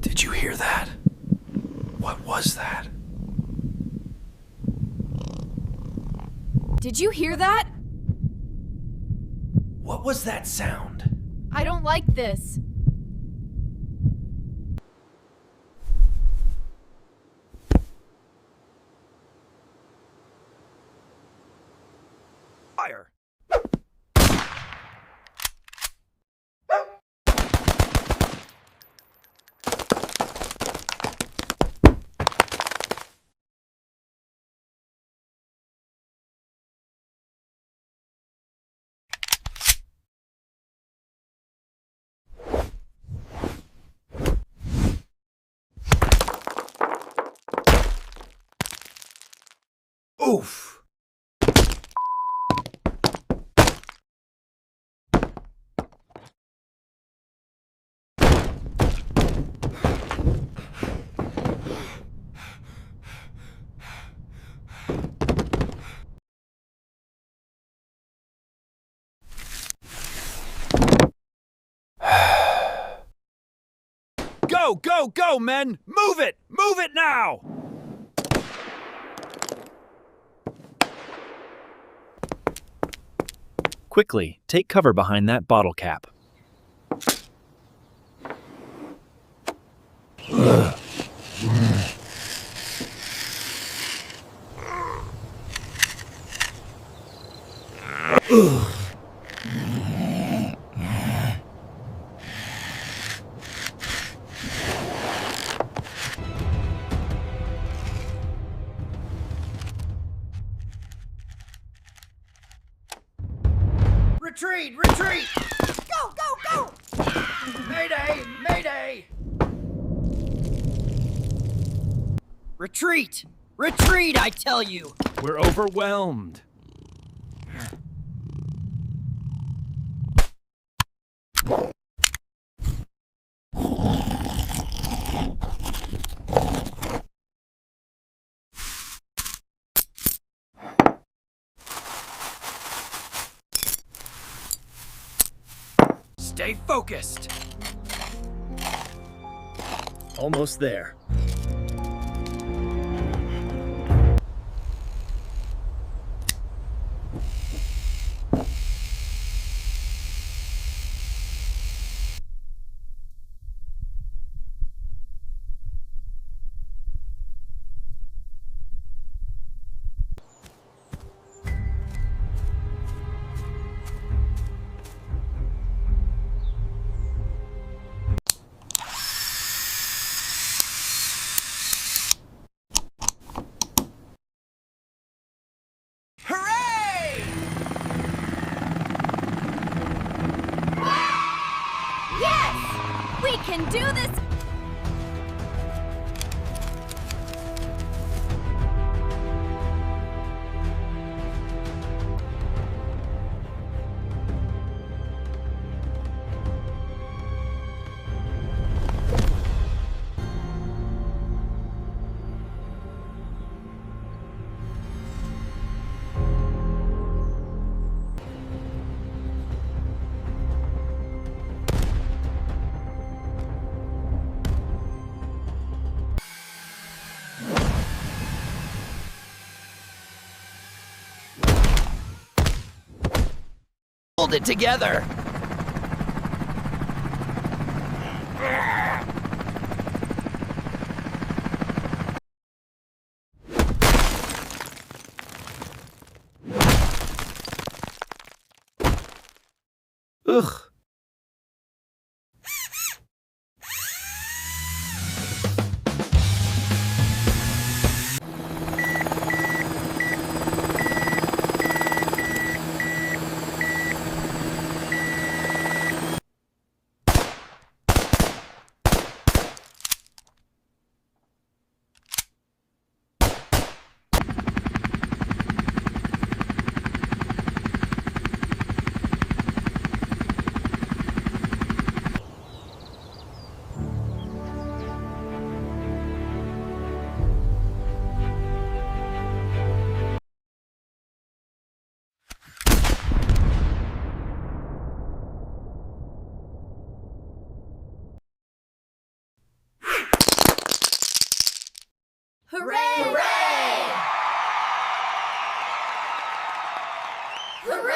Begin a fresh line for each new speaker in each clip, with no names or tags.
Did you hear that? What was that?
Did you hear that?
What was that sound?
I don't like this.
Fire! Oof! Go, go, go, men! Move it! Move it now!
Quickly, take cover behind that bottle cap.
Retreat! Retreat!
Go, go, go!
Mayday! Mayday!
Retreat! Retreat, I tell you!
We're overwhelmed. Stay focused.
Almost there.
Hooray!
Yes! We can do this!
Hold it together!
Ugh.
Hooray! Hooray! Hooray!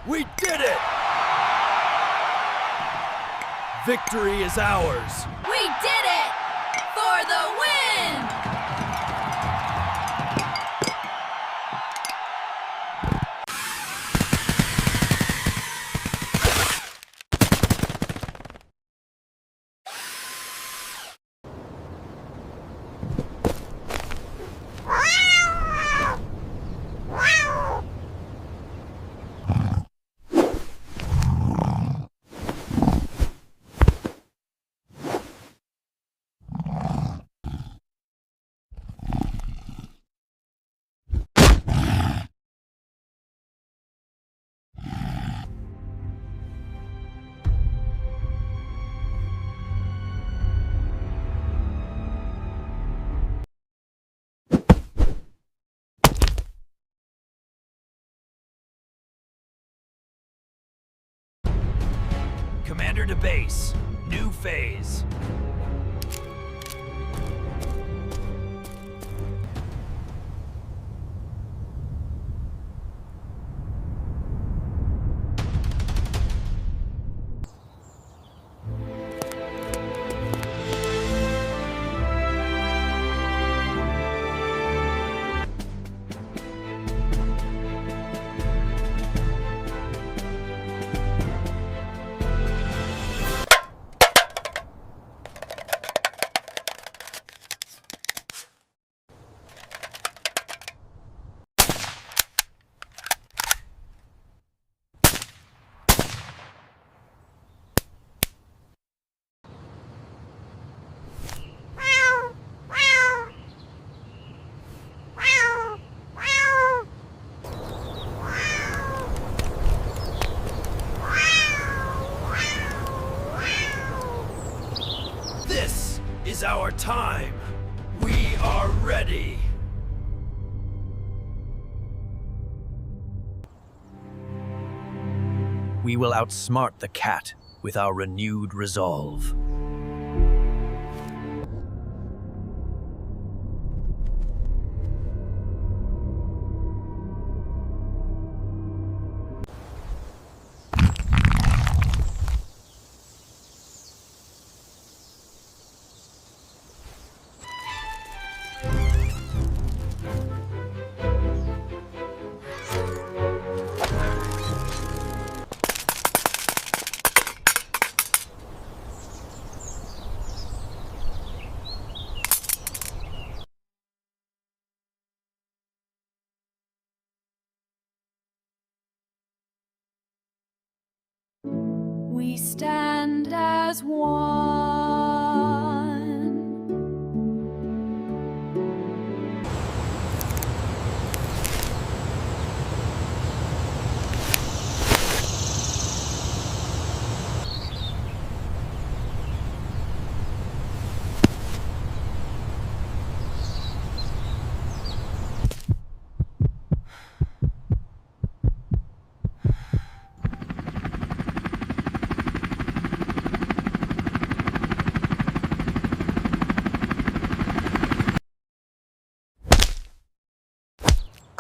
We did it! Victory is ours!
We did it! For the win!
Commander to base. New phase. This is our time. We are ready.
We will outsmart the cat with our renewed resolve.
We stand as one.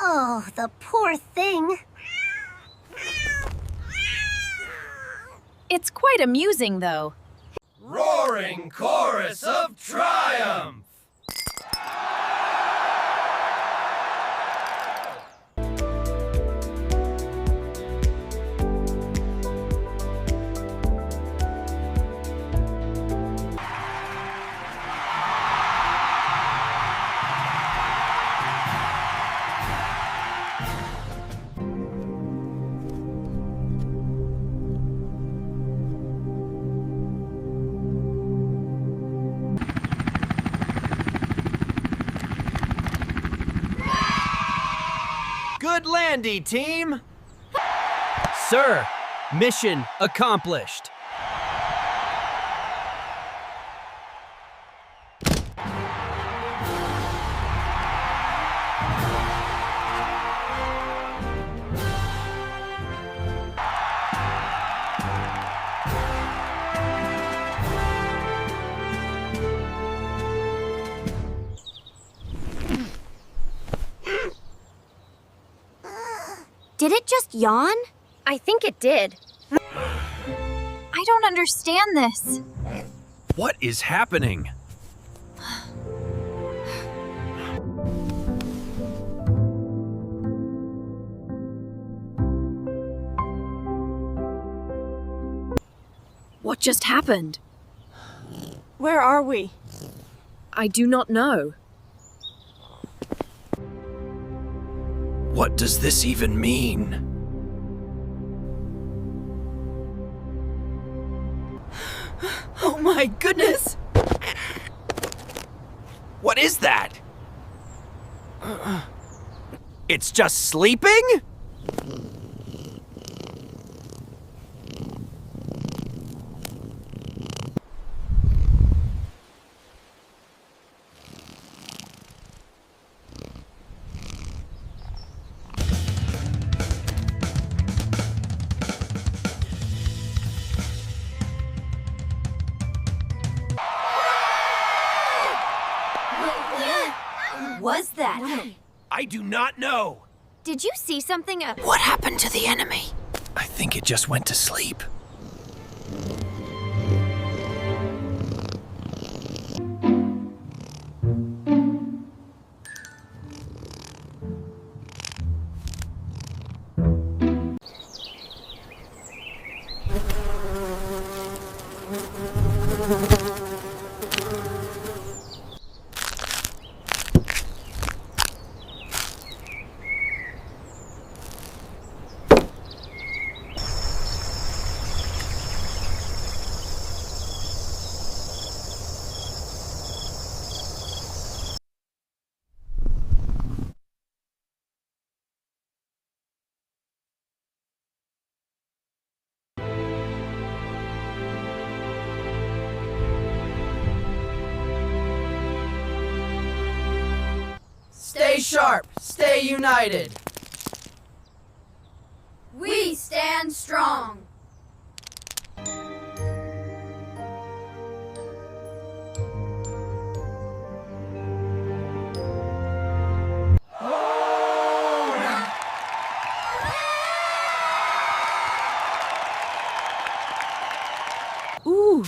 Oh, the poor thing.
It's quite amusing, though.
Roaring chorus of triumph!
Good landy, team!
Sir, mission accomplished.
Did it just yawn?
I think it did.
I don't understand this.
What is happening?
What just happened?
Where are we?
I do not know.
What does this even mean?
Oh my goodness!
What is that? It's just sleeping?
Was that?
I do not know.
Did you see something?
What happened to the enemy?
I think it just went to sleep.
Stay sharp, stay united.
We stand strong.
Ooh,